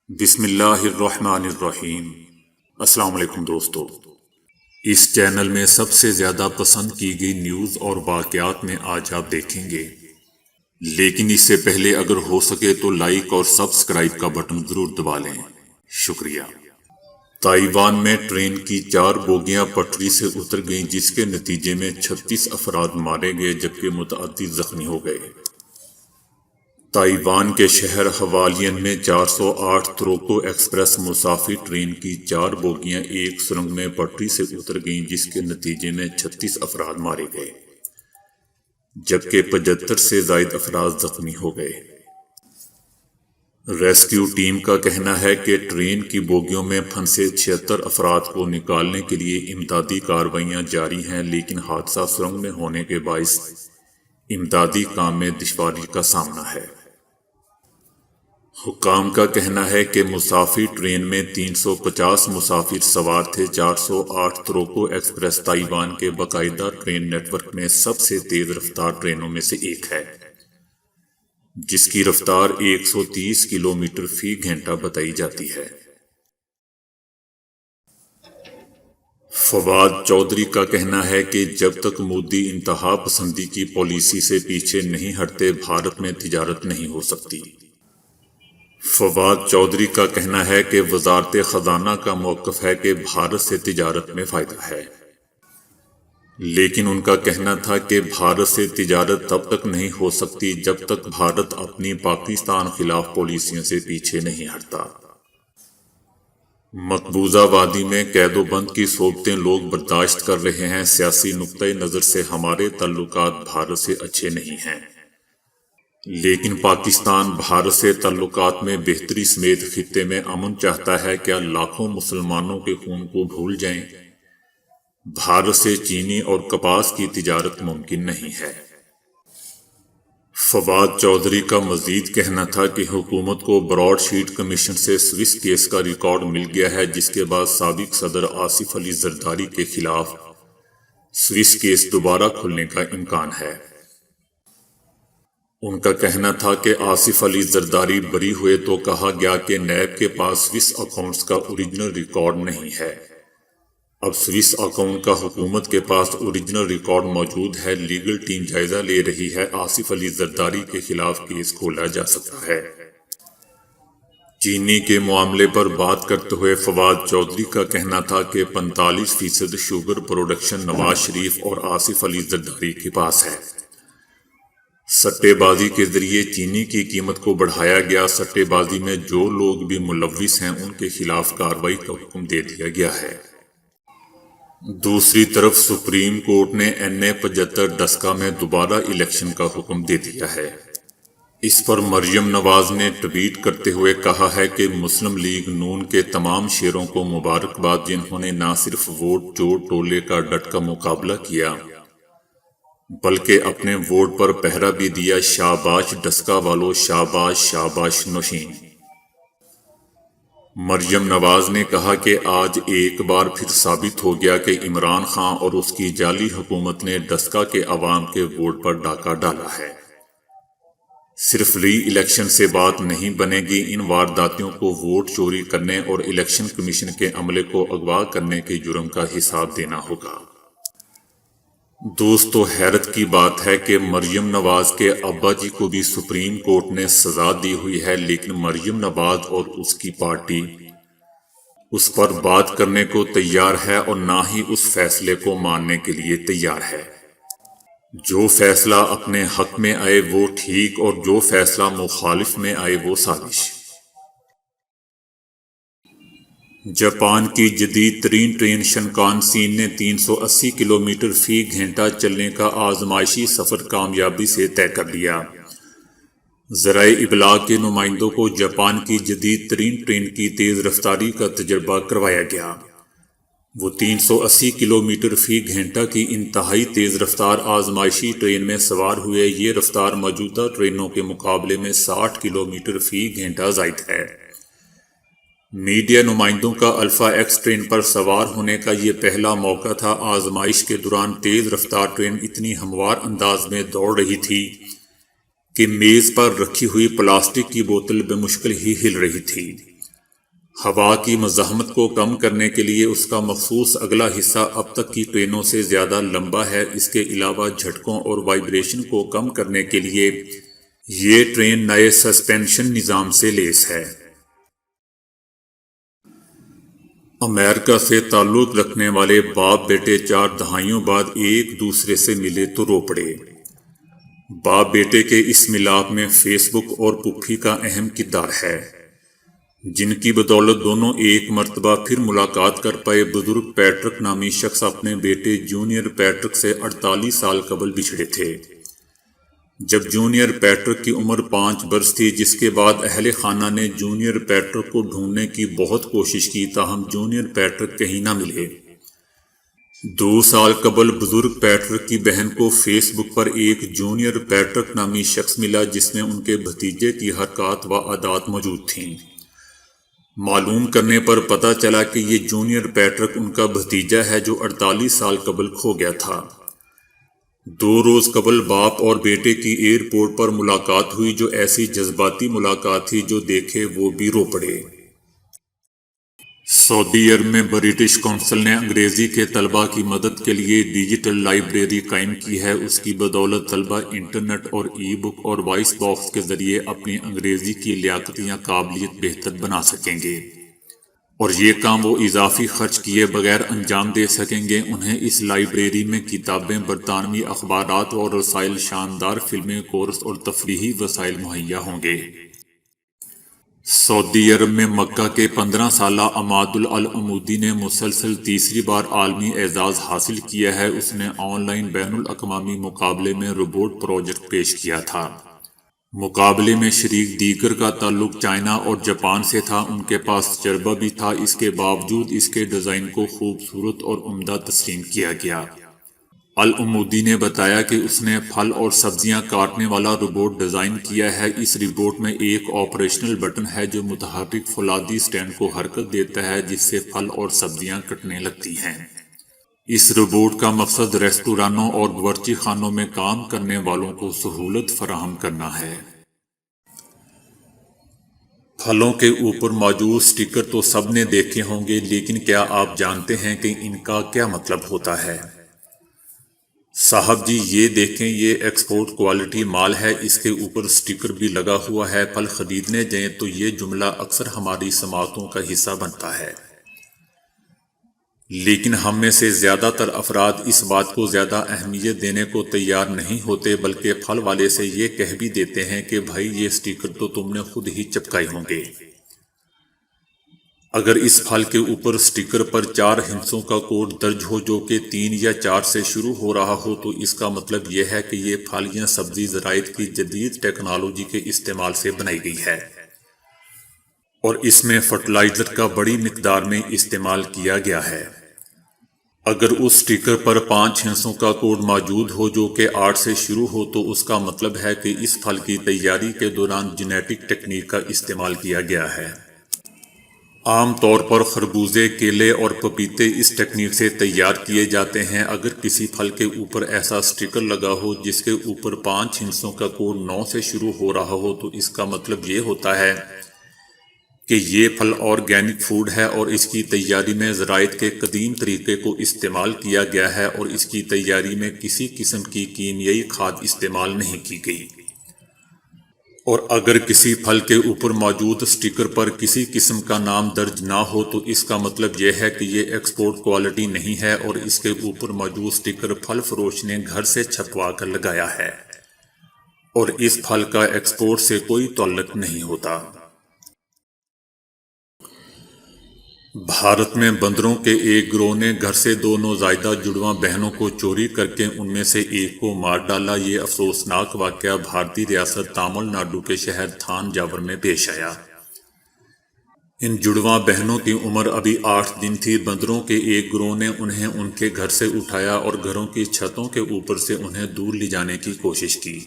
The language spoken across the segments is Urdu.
بسم اللہ الرحمن الرحیم۔ السلام علیکم دوستو، اس چینل میں سب سے زیادہ پسند کی گئی نیوز اور واقعات میں آج آپ دیکھیں گے، لیکن اس سے پہلے اگر ہو سکے تو لائک اور سبسکرائب کا بٹن ضرور دبا لیں، شکریہ۔ تائیوان میں ٹرین کی 4 بوگیاں پٹری سے اتر گئیں جس کے نتیجے میں 36 افراد مارے گئے جبکہ متعدد زخمی ہو گئے۔ تائیوان کے شہر ہوالین میں 408 توروکو ایکسپریس مسافر ٹرین کی 4 بوگیاں ایک سرنگ میں پٹری سے اتر گئیں جس کے نتیجے میں 36 افراد مارے گئے جبکہ 75 سے زائد افراد زخمی ہو گئے۔ ریسکیو ٹیم کا کہنا ہے کہ ٹرین کی بوگیوں میں پھنسے 76 افراد کو نکالنے کے لیے امدادی کارروائیاں جاری ہیں، لیکن حادثہ سرنگ میں ہونے کے باعث امدادی کام میں دشواری کا سامنا ہے۔ حکام کا کہنا ہے کہ مسافر ٹرین میں 350 مسافر سوار تھے۔ 408 توروکو ایکسپریس تائیوان کے باقاعدہ ٹرین نیٹ ورک میں سب سے تیز رفتار ٹرینوں میں سے ایک ہے، جس کی رفتار 130 کلومیٹر فی گھنٹہ بتائی جاتی ہے۔ فواد چودھری کا کہنا ہے کہ جب تک مودی انتہا پسندی کی پالیسی سے پیچھے نہیں ہٹتے، بھارت میں تجارت نہیں ہو سکتی۔ فواد چودھری کا کہنا ہے کہ وزارت خزانہ کا موقف ہے کہ بھارت سے تجارت میں فائدہ ہے، لیکن ان کا کہنا تھا کہ بھارت سے تجارت تب تک نہیں ہو سکتی جب تک بھارت اپنی پاکستان خلاف پالیسیوں سے پیچھے نہیں ہٹتا۔ مقبوضہ وادی میں قید و بند کی صورتیں لوگ برداشت کر رہے ہیں۔ سیاسی نقطۂ نظر سے ہمارے تعلقات بھارت سے اچھے نہیں ہیں، لیکن پاکستان بھارت سے تعلقات میں بہتری سمیت خطے میں امن چاہتا ہے۔ کیا لاکھوں مسلمانوں کے خون کو بھول جائیں؟ بھارت سے چینی اور کپاس کی تجارت ممکن نہیں ہے۔ فواد چودھری کا مزید کہنا تھا کہ حکومت کو براڈ شیٹ کمیشن سے سوئس کیس کا ریکارڈ مل گیا ہے، جس کے بعد سابق صدر آصف علی زرداری کے خلاف سوئس کیس دوبارہ کھلنے کا امکان ہے۔ ان کا کہنا تھا کہ آصف علی زرداری بری ہوئے تو کہا گیا کہ نیب کے پاس سوئس اکاؤنٹس کا اوریجنل ریکارڈ نہیں ہے۔ اب سوئس اکاؤنٹ کا حکومت کے پاس اوریجنل ریکارڈ موجود ہے۔ لیگل ٹیم جائزہ لے رہی ہے، آصف علی زرداری کے خلاف کیس کھولا جا سکتا ہے۔ چینی کے معاملے پر بات کرتے ہوئے فواد چودھری کا کہنا تھا کہ 45% شوگر پروڈکشن نواز شریف اور آصف علی زرداری کے پاس ہے۔ سٹے بازی کے ذریعے چینی کی قیمت کو بڑھایا گیا۔ سٹے بازی میں جو لوگ بھی ملوث ہیں ان کے خلاف کارروائی کا حکم دے دیا گیا ہے۔ دوسری طرف سپریم کورٹ نے NA-75 ڈسکا میں دوبارہ الیکشن کا حکم دے دیا ہے۔ اس پر مریم نواز نے ٹویٹ کرتے ہوئے کہا ہے کہ مسلم لیگ نون کے تمام شیروں کو مبارکباد، جنہوں نے نہ صرف ووٹ چور ٹولے کا ڈٹ کا مقابلہ کیا بلکہ اپنے ووٹ پر پہرا بھی دیا۔ شاباش ڈسکا والو، شاباش شاباش نوشین۔ مریم نواز نے کہا کہ آج ایک بار پھر ثابت ہو گیا کہ عمران خان اور اس کی جعلی حکومت نے ڈسکا کے عوام کے ووٹ پر ڈاکہ ڈالا ہے۔ صرف ری الیکشن سے بات نہیں بنے گی، ان وارداتیوں کو ووٹ چوری کرنے اور الیکشن کمیشن کے عملے کو اغوا کرنے کے جرم کا حساب دینا ہوگا۔ دوستو، حیرت کی بات ہے کہ مریم نواز کے ابا جی کو بھی سپریم کورٹ نے سزا دی ہوئی ہے، لیکن مریم نواز اور اس کی پارٹی اس پر بات کرنے کو تیار ہے اور نہ ہی اس فیصلے کو ماننے کے لیے تیار ہے۔ جو فیصلہ اپنے حق میں آئے وہ ٹھیک اور جو فیصلہ مخالف میں آئے وہ سازش۔ جاپان کی جدید ترین ٹرین شنکانسین نے 380 کلومیٹر فی گھنٹہ چلنے کا آزمائشی سفر کامیابی سے طے کر لیا۔ ذرائع ابلاغ کے نمائندوں کو جاپان کی جدید ترین ٹرین کی تیز رفتاری کا تجربہ کروایا گیا۔ وہ 380 کلومیٹر فی گھنٹہ کی انتہائی تیز رفتار آزمائشی ٹرین میں سوار ہوئے۔ یہ رفتار موجودہ ٹرینوں کے مقابلے میں 60 کلومیٹر فی گھنٹہ زائد ہے۔ میڈیا نمائندوں کا الفا ایکس ٹرین پر سوار ہونے کا یہ پہلا موقع تھا۔ آزمائش کے دوران تیز رفتار ٹرین اتنی ہموار انداز میں دوڑ رہی تھی کہ میز پر رکھی ہوئی پلاسٹک کی بوتل بمشکل ہی ہل رہی تھی۔ ہوا کی مزاحمت کو کم کرنے کے لیے اس کا مخصوص اگلا حصہ اب تک کی ٹرینوں سے زیادہ لمبا ہے۔ اس کے علاوہ جھٹکوں اور وائبریشن کو کم کرنے کے لیے یہ ٹرین نئے سسپینشن نظام سے لیس ہے۔ امریکہ سے تعلق رکھنے والے باپ بیٹے 4 دہائیوں بعد ایک دوسرے سے ملے تو رو پڑے۔ باپ بیٹے کے اس ملاپ میں فیس بک اور پپھی کا اہم کردار ہے، جن کی بدولت دونوں ایک مرتبہ پھر ملاقات کر پائے۔ بزرگ پیٹرک نامی شخص اپنے بیٹے جونیئر پیٹرک سے 48 سال قبل بچھڑے تھے، جب جونیئر پیٹرک کی عمر 5 برس تھی، جس کے بعد اہل خانہ نے جونیئر پیٹرک کو ڈھونڈنے کی بہت کوشش کی، تاہم جونیئر پیٹرک کہیں نہ ملے۔ 2 سال قبل بزرگ پیٹرک کی بہن کو فیس بک پر ایک جونیئر پیٹرک نامی شخص ملا، جس میں ان کے بھتیجے کی حرکات و عادات موجود تھیں۔ معلوم کرنے پر پتہ چلا کہ یہ جونیئر پیٹرک ان کا بھتیجا ہے جو 48 سال قبل کھو گیا تھا۔ 2 روز قبل باپ اور بیٹے کی ایئرپورٹ پر ملاقات ہوئی، جو ایسی جذباتی ملاقات تھی جو دیکھے وہ بھی رو پڑے۔ سعودی عرب میں برٹش کونسل نے انگریزی کے طلباء کی مدد کے لیے ڈیجیٹل لائبریری قائم کی ہے۔ اس کی بدولت طلباء انٹرنیٹ اور ای بک اور وائس باکس کے ذریعے اپنی انگریزی کی لیاقت یا قابلیت بہتر بنا سکیں گے، اور یہ کام وہ اضافی خرچ کیے بغیر انجام دے سکیں گے۔ انہیں اس لائبریری میں کتابیں، برطانوی اخبارات اور رسائل، شاندار فلمیں، کورس اور تفریحی وسائل مہیا ہوں گے۔ سعودی عرب میں مکہ کے 15 سالہ عماد العمودی نے مسلسل تیسری بار عالمی اعزاز حاصل کیا ہے۔ اس نے آن لائن بین الاقوامی مقابلے میں روبوٹ پروجیکٹ پیش کیا تھا۔ مقابلے میں شریک دیگر کا تعلق چائنا اور جاپان سے تھا۔ ان کے پاس تجربہ بھی تھا، اس کے باوجود اس کے ڈیزائن کو خوبصورت اور عمدہ تسلیم کیا گیا۔ العمودی نے بتایا کہ اس نے پھل اور سبزیاں کاٹنے والا روبوٹ ڈیزائن کیا ہے۔ اس روبوٹ میں ایک آپریشنل بٹن ہے جو متحرک فولادی سٹینڈ کو حرکت دیتا ہے، جس سے پھل اور سبزیاں کٹنے لگتی ہیں۔ اس روبوٹ کا مقصد ریستورانوں اور باورچی خانوں میں کام کرنے والوں کو سہولت فراہم کرنا ہے۔ پھلوں کے اوپر موجود سٹیکر تو سب نے دیکھے ہوں گے، لیکن کیا آپ جانتے ہیں کہ ان کا کیا مطلب ہوتا ہے؟ صاحب جی یہ دیکھیں، یہ ایکسپورٹ کوالٹی مال ہے، اس کے اوپر سٹیکر بھی لگا ہوا ہے۔ پھل خریدنے جائیں تو یہ جملہ اکثر ہماری سماعتوں کا حصہ بنتا ہے، لیکن ہم میں سے زیادہ تر افراد اس بات کو زیادہ اہمیت دینے کو تیار نہیں ہوتے، بلکہ پھل والے سے یہ کہہ بھی دیتے ہیں کہ بھائی یہ سٹیکر تو تم نے خود ہی چپکائے ہوں گے۔ اگر اس پھل کے اوپر سٹیکر پر 4 ہندسوں کا کوڈ درج ہو جو کہ 3 یا 4 سے شروع ہو رہا ہو، تو اس کا مطلب یہ ہے کہ یہ پھل یا سبزی زراعت کی جدید ٹیکنالوجی کے استعمال سے بنائی گئی ہے، اور اس میں فرٹیلائزر کا بڑی مقدار میں استعمال کیا گیا ہے۔ اگر اس سٹیکر پر 5 ہندسوں کا کوڈ موجود ہو جو کہ 8 سے شروع ہو، تو اس کا مطلب ہے کہ اس پھل کی تیاری کے دوران جینیٹک ٹیکنیک کا استعمال کیا گیا ہے۔ عام طور پر خربوزے، کیلے اور پپیتے اس ٹیکنیک سے تیار کیے جاتے ہیں۔ اگر کسی پھل کے اوپر ایسا سٹیکر لگا ہو جس کے اوپر 5 ہندسوں کا کوڈ 9 سے شروع ہو رہا ہو، تو اس کا مطلب یہ ہوتا ہے کہ یہ پھل آرگینک فوڈ ہے اور اس کی تیاری میں زراعت کے قدیم طریقے کو استعمال کیا گیا ہے، اور اس کی تیاری میں کسی قسم کی کیمیائی کھاد استعمال نہیں کی گئی۔ اور اگر کسی پھل کے اوپر موجود سٹیکر پر کسی قسم کا نام درج نہ ہو، تو اس کا مطلب یہ ہے کہ یہ ایکسپورٹ کوالٹی نہیں ہے، اور اس کے اوپر موجود سٹیکر پھل فروش نے گھر سے چھپوا کر لگایا ہے، اور اس پھل کا ایکسپورٹ سے کوئی تعلق نہیں ہوتا۔ بھارت میں بندروں کے ایک گروہ نے گھر سے 2 نوزائیدہ جڑواں بہنوں کو چوری کر کے ان میں سے ایک کو مار ڈالا۔ یہ افسوسناک واقعہ بھارتی ریاست تامل ناڈو کے شہر تھانجاور میں پیش آیا۔ ان جڑواں بہنوں کی عمر ابھی 8 دن تھی۔ بندروں کے ایک گروہ نے انہیں ان کے گھر سے اٹھایا اور گھروں کی چھتوں کے اوپر سے انہیں دور لے جانے کی کوشش کی۔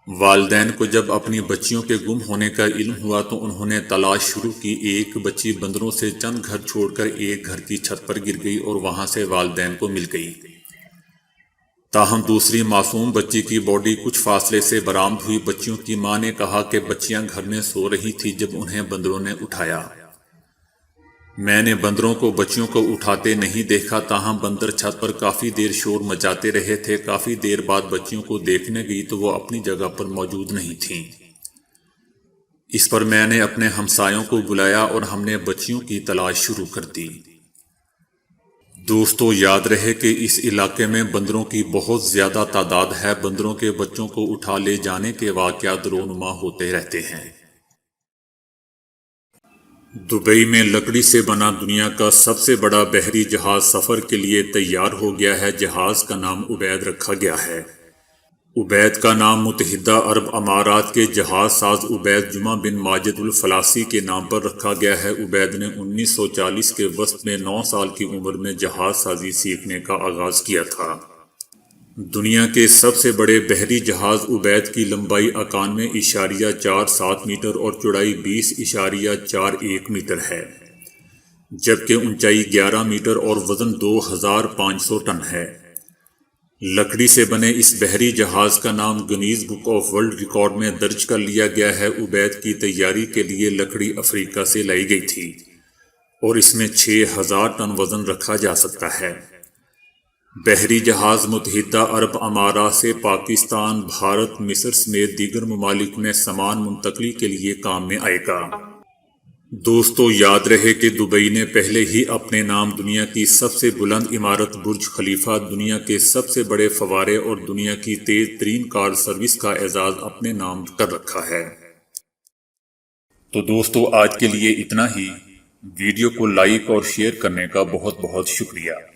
والدین کو جب اپنی بچیوں کے گم ہونے کا علم ہوا تو انہوں نے تلاش شروع کی۔ ایک بچی بندروں سے چند گھر چھوڑ کر ایک گھر کی چھت پر گر گئی اور وہاں سے والدین کو مل گئی، تاہم دوسری معصوم بچی کی باڈی کچھ فاصلے سے برآمد ہوئی۔ بچیوں کی ماں نے کہا کہ بچیاں گھر میں سو رہی تھی جب انہیں بندروں نے اٹھایا۔ میں نے بندروں کو بچیوں کو اٹھاتے نہیں دیکھا، تاہم بندر چھت پر کافی دیر شور مچاتے رہے تھے۔ کافی دیر بعد بچیوں کو دیکھنے گئی تو وہ اپنی جگہ پر موجود نہیں تھیں۔ اس پر میں نے اپنے ہمسایوں کو بلایا اور ہم نے بچیوں کی تلاش شروع کر دی۔ دوستو، یاد رہے کہ اس علاقے میں بندروں کی بہت زیادہ تعداد ہے۔ بندروں کے بچوں کو اٹھا لے جانے کے واقعات رونما ہوتے رہتے ہیں۔ دبئی میں لکڑی سے بنا دنیا کا سب سے بڑا بحری جہاز سفر کے لیے تیار ہو گیا ہے۔ جہاز کا نام عبید رکھا گیا ہے۔ عبید کا نام متحدہ عرب امارات کے جہاز ساز عبید جمعہ بن ماجد الفلاسی کے نام پر رکھا گیا ہے۔ عبید نے 1940 کے وسط میں 9 سال کی عمر میں جہاز سازی سیکھنے کا آغاز کیا تھا۔ دنیا کے سب سے بڑے بحری جہاز عبید کی لمبائی 91.47 میٹر اور چوڑائی 20.41 میٹر ہے، جبکہ اونچائی 11 میٹر اور وزن 2500 ٹن ہے۔ لکڑی سے بنے اس بحری جہاز کا نام Guinness book of world record میں درج کر لیا گیا ہے۔ عبید کی تیاری کے لیے لکڑی افریقہ سے لائی گئی تھی اور اس میں 6000 ٹن وزن رکھا جا سکتا ہے۔ بحری جہاز متحدہ عرب امارات سے پاکستان، بھارت، مصر سمیت دیگر ممالک میں سامان منتقلی کے لیے کام میں آئے گا۔ دوستو، یاد رہے کہ دبئی نے پہلے ہی اپنے نام دنیا کی سب سے بلند عمارت برج خلیفہ، دنیا کے سب سے بڑے فوارے اور دنیا کی تیز ترین کار سروس کا اعزاز اپنے نام کر رکھا ہے۔ تو دوستو، آج کے لیے اتنا ہی۔ ویڈیو کو لائک اور شیئر کرنے کا بہت بہت شکریہ۔